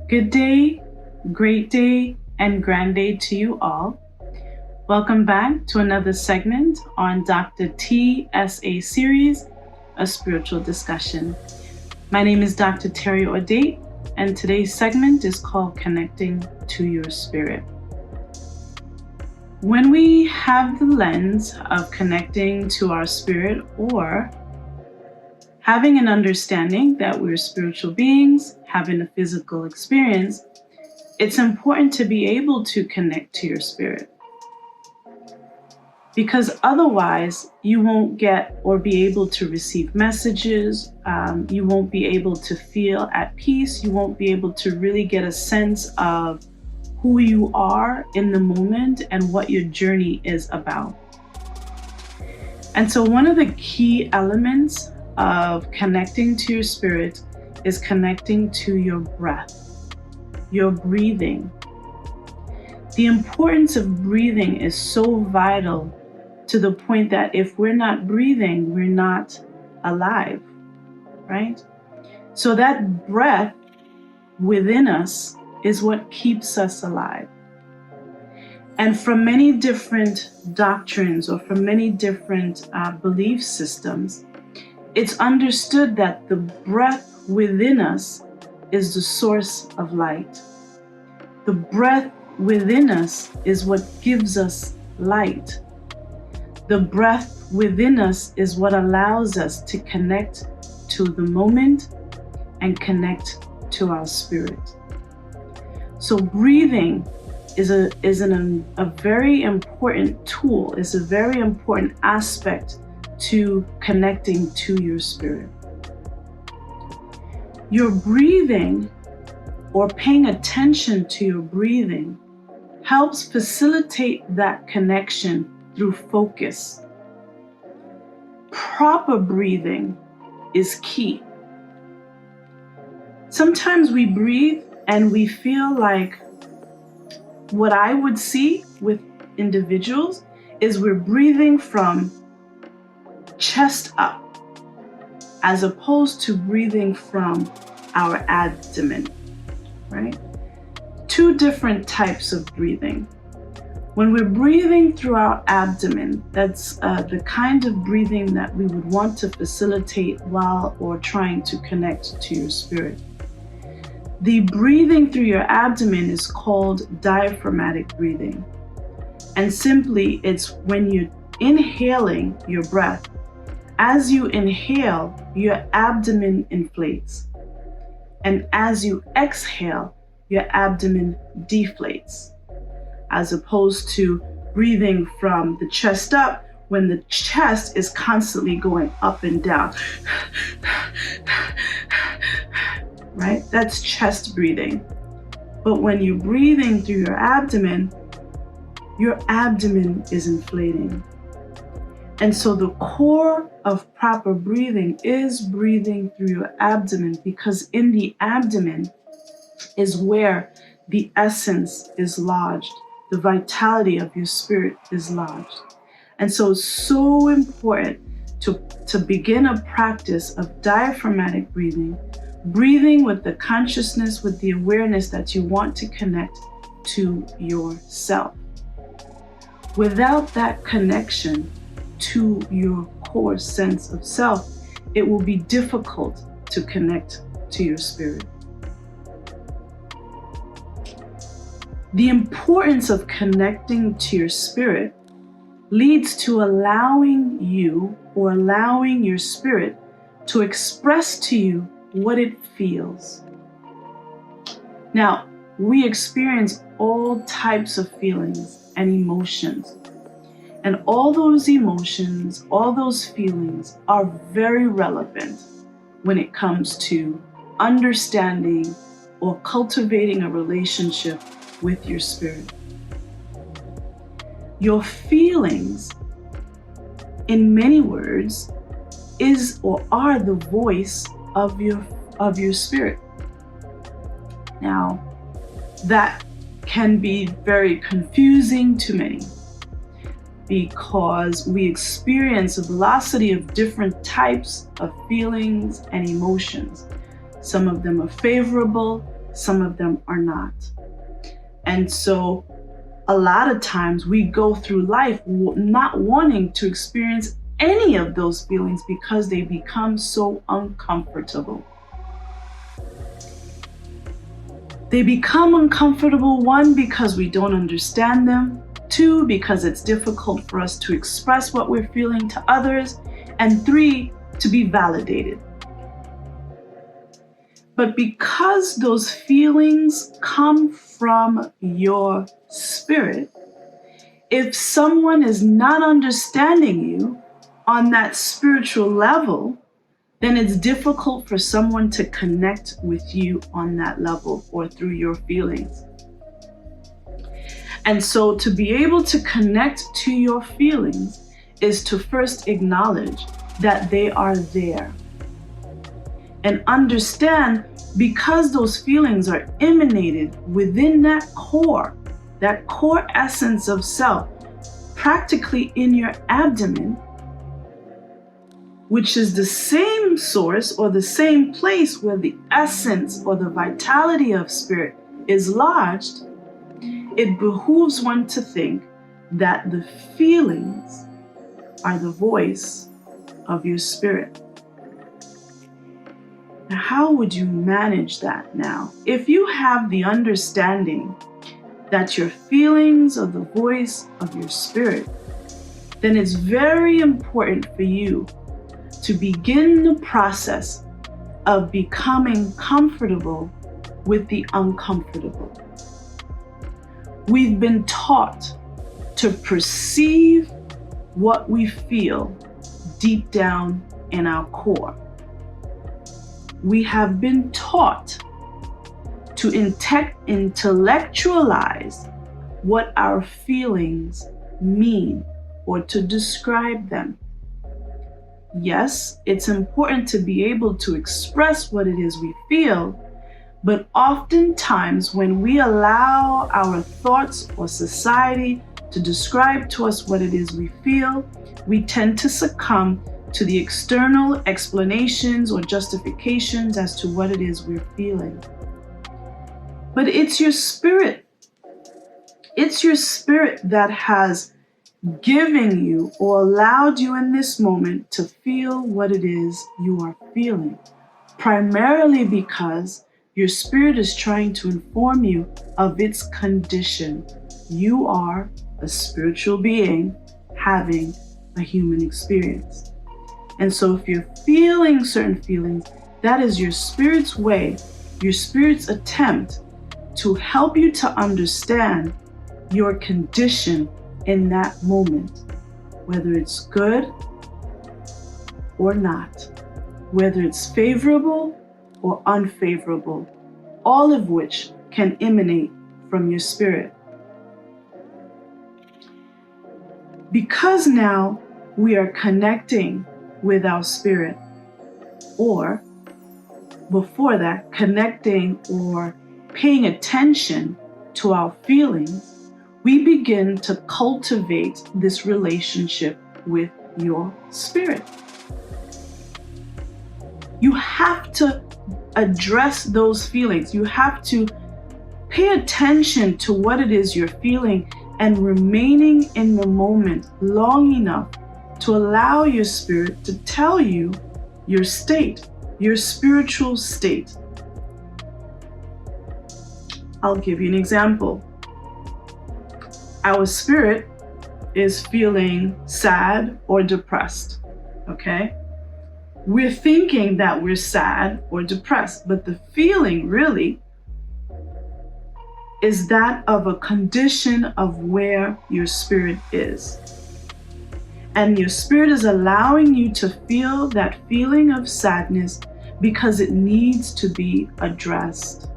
Good day, great day, and grand day to you all. Welcome back to another segment on Dr. TSA Series, a spiritual discussion. My name is Dr. Terry O'Date, and today's segment is called Connecting to Your Spirit. When we have the lens of connecting to our spirit or having an understanding that we're spiritual beings, having a physical experience, it's important to be able to connect to your spirit. Because otherwise, you won't get or be able to receive messages, you won't be able to feel at peace, you won't be able to really get a sense of who you are in the moment and what your journey is about. And so one of the key elements of connecting to your spirit is connecting to your breath, your breathing. The importance of breathing is so vital to the point that if we're not breathing, we're not alive, right? So that breath within us is what keeps us alive. And from many different doctrines or from many different belief systems, it's understood that the breath within us is the source of light. The breath within us is what gives us light. The breath within us is what allows us to connect to the moment and connect to our spirit. So breathing is a very important tool, is a very important aspect to connecting to your spirit. Your breathing or paying attention to your breathing helps facilitate that connection through focus. Proper breathing is key. Sometimes we breathe and we feel like what I would see with individuals is we're breathing from chest up, as opposed to breathing from our abdomen, right? Two different types of breathing. When we're breathing through our abdomen, that's the kind of breathing that we would want to facilitate while or trying to connect to your spirit. The breathing through your abdomen is called diaphragmatic breathing. And simply, it's when you're inhaling your breath. As you inhale, your abdomen inflates. And as you exhale, your abdomen deflates. As opposed to breathing from the chest up, when the chest is constantly going up and down. Right? That's chest breathing. But when you're breathing through your abdomen is inflating. And so the core of proper breathing is breathing through your abdomen, because in the abdomen is where the essence is lodged, the vitality of your spirit is lodged. And so it's so important to begin a practice of diaphragmatic breathing, breathing with the consciousness, with the awareness that you want to connect to yourself. Without that connection to your core sense of self, it will be difficult to connect to your spirit. The importance of connecting to your spirit leads to allowing you or allowing your spirit to express to you what it feels. Now, we experience all types of feelings and emotions. And all those emotions, all those feelings are very relevant when it comes to understanding or cultivating a relationship with your spirit. Your feelings, in many words, is or are the voice of your spirit. Now, that can be very confusing to many, because we experience a velocity of different types of feelings and emotions. Some of them are favorable, some of them are not. And so a lot of times we go through life not wanting to experience any of those feelings because they become so uncomfortable. They become uncomfortable, one, because we don't understand them, two, because it's difficult for us to express what we're feeling to others, and three, to be validated. But because those feelings come from your spirit, if someone is not understanding you on that spiritual level, then it's difficult for someone to connect with you on that level or through your feelings. And so to be able to connect to your feelings is to first acknowledge that they are there. And understand, because those feelings are emanated within that core essence of self, practically in your abdomen, which is the same source or the same place where the essence or the vitality of spirit is lodged, it behooves one to think that the feelings are the voice of your spirit. Now, how would you manage that now? If you have the understanding that your feelings are the voice of your spirit, then it's very important for you to begin the process of becoming comfortable with the uncomfortable. We've been taught to perceive what we feel deep down in our core. We have been taught to intellectualize what our feelings mean or to describe them. Yes, it's important to be able to express what it is we feel, but oftentimes when we allow our thoughts or society to describe to us what it is we feel, we tend to succumb to the external explanations or justifications as to what it is we're feeling. But it's your spirit. It's your spirit that has given you or allowed you in this moment to feel what it is you are feeling, primarily because your spirit is trying to inform you of its condition. You are a spiritual being having a human experience. And so if you're feeling certain feelings, that is your spirit's way, your spirit's attempt to help you to understand your condition in that moment, whether it's good or not, whether it's favorable or unfavorable, all of which can emanate from your spirit. Because now we are connecting with our spirit, or before that, connecting or paying attention to our feelings, we begin to cultivate this relationship with your spirit. You have to address those feelings. You have to pay attention to what it is you're feeling and remaining in the moment long enough to allow your spirit to tell you your state, your spiritual state. I'll give you an example. Our spirit is feeling sad or depressed, okay? We're thinking that we're sad or depressed, but the feeling really is that of a condition of where your spirit is. And your spirit is allowing you to feel that feeling of sadness because it needs to be addressed.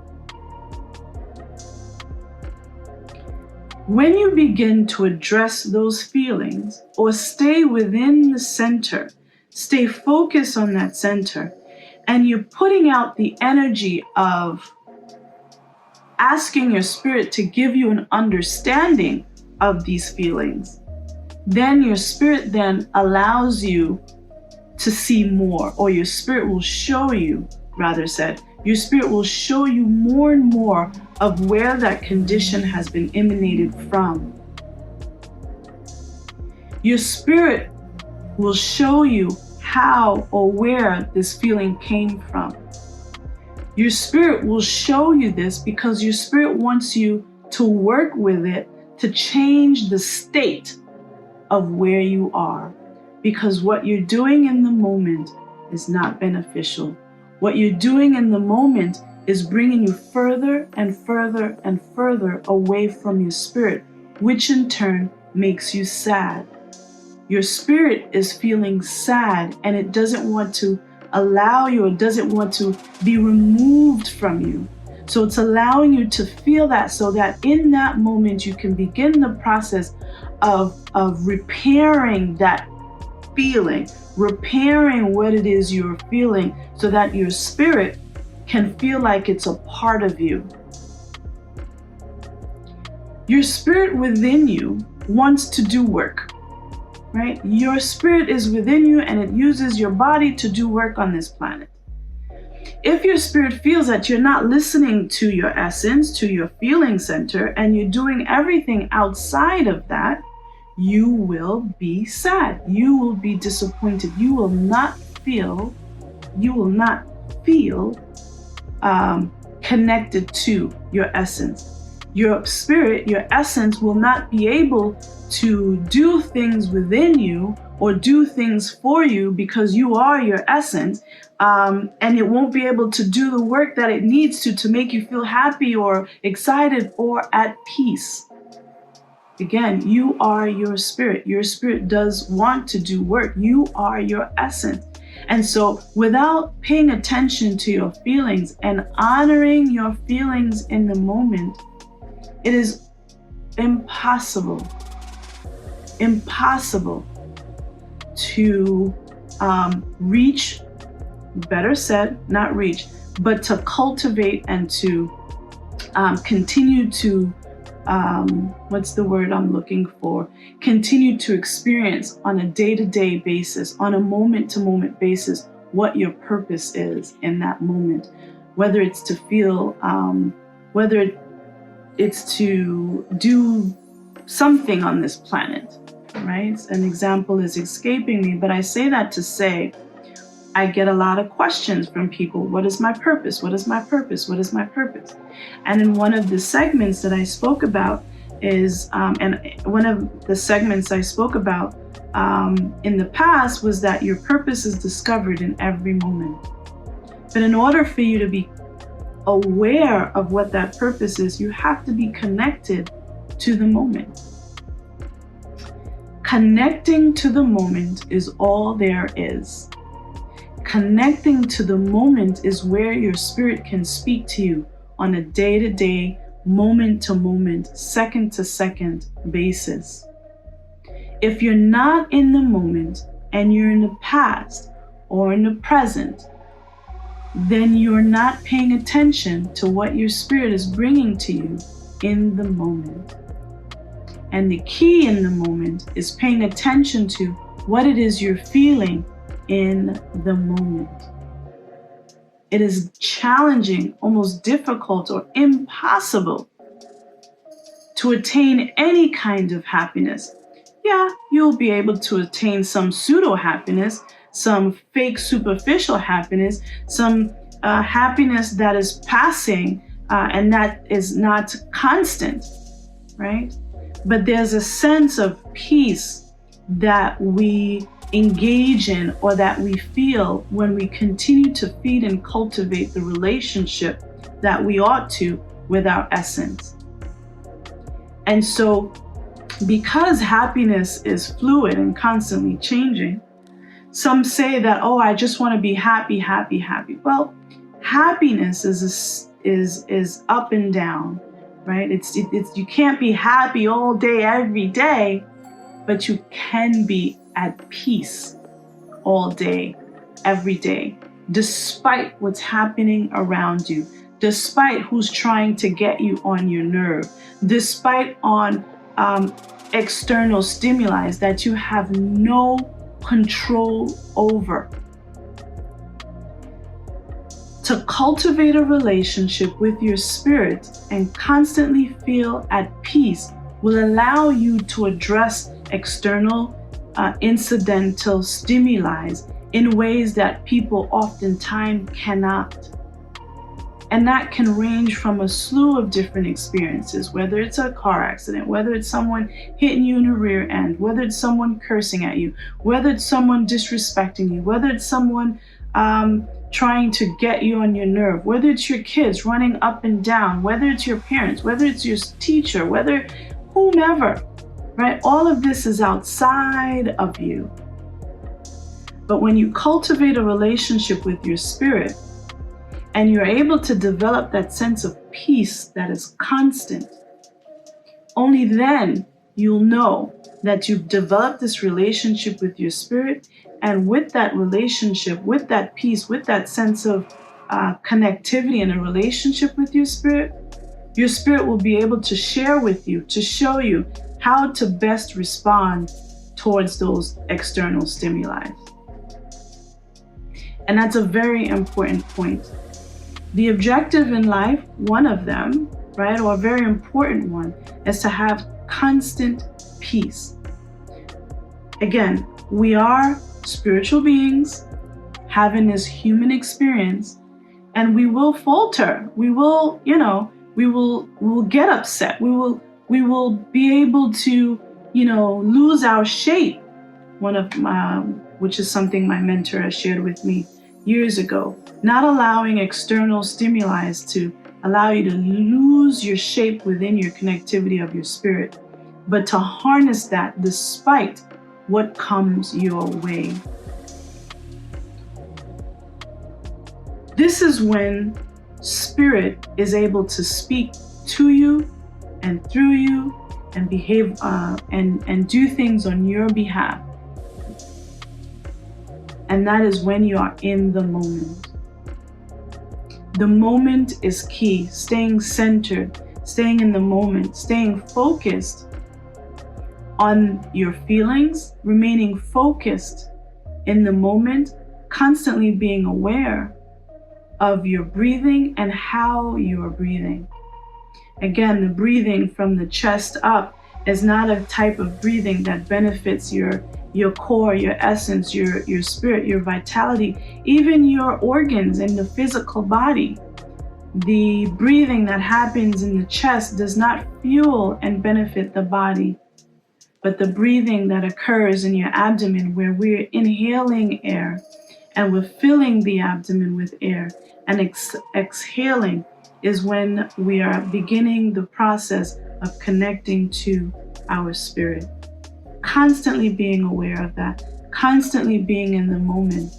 When you begin to address those feelings or stay within the center, stay focused on that center, and you're putting out the energy of asking your spirit to give you an understanding of these feelings, then your spirit then allows you to see more, or your spirit will show you rather said, your spirit will show you more and more of where that condition has been emanated from. Your spirit will show you how or where this feeling came from. Your spirit will show you this because your spirit wants you to work with it to change the state of where you are. Because what you're doing in the moment is not beneficial. What you're doing in the moment is bringing you further and further and further away from your spirit, which in turn makes you sad. Your spirit is feeling sad and it doesn't want to allow you, or doesn't want to be removed from you. So it's allowing you to feel that so that in that moment you can begin the process of repairing that feeling, repairing what it is you're feeling so that your spirit can feel like it's a part of you. Your spirit within you wants to do work. Right? Your spirit is within you and it uses your body to do work on this planet. If your spirit feels that you're not listening to your essence, to your feeling center, and you're doing everything outside of that, you will be sad. You will be disappointed. You will not feel connected to your essence. Your spirit, your essence will not be able to do things within you or do things for you because you are your essence, and it won't be able to do the work that it needs to make you feel happy or excited or at peace. Again, you are your spirit. Your spirit does want to do work. You are your essence. And so without paying attention to your feelings and honoring your feelings in the moment, it is impossible to reach, better said, not reach, but to cultivate and to continue to, what's the word I'm looking for? Continue to experience on a day-to-day basis, on a moment-to-moment basis, what your purpose is in that moment. Whether it's to feel, whether it's to do something on this planet, right? An example is escaping me, but I say that to say, I get a lot of questions from people. What is my purpose? What is my purpose? What is my purpose? And in one of the segments that I spoke about is, and one of the segments I spoke about in the past was that your purpose is discovered in every moment. But in order for you to be aware of what that purpose is, you have to be connected to the moment. Connecting to the moment is all there is. Connecting to the moment is where your spirit can speak to you on a day-to-day, moment-to-moment, second-to-second basis. If you're not in the moment and you're in the past or in the present, then you're not paying attention to what your spirit is bringing to you in the moment. And the key in the moment is paying attention to what it is you're feeling in the moment. It is challenging, almost difficult or impossible to attain any kind of happiness. Yeah, you'll be able to attain some pseudo happiness, some fake superficial happiness, some happiness that is passing and that is not constant, right? But there's a sense of peace that we engage in or that we feel when we continue to feed and cultivate the relationship that we ought to with our essence. And so, because happiness is fluid and constantly changing, some say that, oh, I just want to be happy, happy, happy. Well, happiness is up and down, right? It's you can't be happy all day, every day, but you can be at peace all day, every day, despite what's happening around you, despite who's trying to get you on your nerve, despite on external stimuli that you have no control over. To cultivate a relationship with your spirit and constantly feel at peace will allow you to address external incidental stimuli in ways that people oftentimes cannot. And that can range from a slew of different experiences, whether it's a car accident, whether it's someone hitting you in the rear end, whether it's someone cursing at you, whether it's someone disrespecting you, whether it's someone trying to get you on your nerve, whether it's your kids running up and down, whether it's your parents, whether it's your teacher, whether whomever, right? All of this is outside of you. But when you cultivate a relationship with your spirit, and you're able to develop that sense of peace that is constant, only then you'll know that you've developed this relationship with your spirit. And with that relationship, with that peace, with that sense of connectivity in a relationship with your spirit will be able to share with you, to show you how to best respond towards those external stimuli. And that's a very important point. The objective in life, one of them, right, or a very important one, is to have constant peace. Again, we are spiritual beings having this human experience, and we will falter. We will, we will get upset. We will be able to, lose our shape. Which is something my mentor has shared with me years ago. Not allowing external stimuli to allow you to lose your shape within your connectivity of your spirit, but to harness that despite what comes your way. This is when spirit is able to speak to you and through you and behave and do things on your behalf. And that is when you are in the moment. The moment is key. Staying centered, staying in the moment, staying focused on your feelings, remaining focused in the moment, constantly being aware of your breathing and how you are breathing. Again, the breathing from the chest up is not a type of breathing that benefits your core, your essence, your spirit, your vitality, even your organs in the physical body. The breathing that happens in the chest does not fuel and benefit the body, but the breathing that occurs in your abdomen, where we're inhaling air and we're filling the abdomen with air and exhaling, is when we are beginning the process of connecting to our spirit. Constantly being aware of that, constantly being in the moment.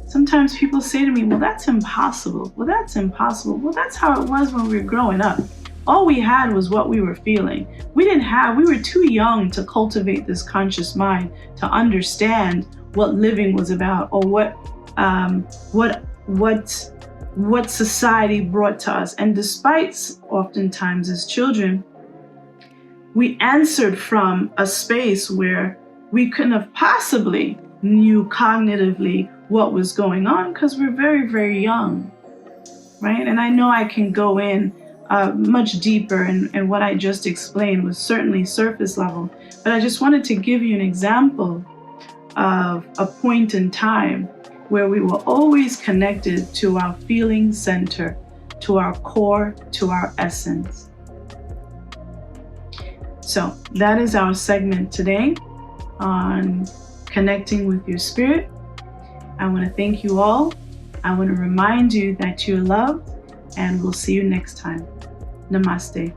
Sometimes people say to me, well, that's impossible. Well, that's impossible. Well, that's how it was when we were growing up. All we had was what we were feeling. We were too young to cultivate this conscious mind to understand what living was about, or what society brought to us. And despite oftentimes as children, we answered from a space where we couldn't have possibly knew cognitively what was going on, because we're very, very young, right? And I know I can go in much deeper, and what I just explained was certainly surface level, but I just wanted to give you an example of a point in time where we were always connected to our feeling center, to our core, to our essence. So that is our segment today on connecting with your spirit. I want to thank you all. I want to remind you that you're loved, and we'll see you next time. Namaste.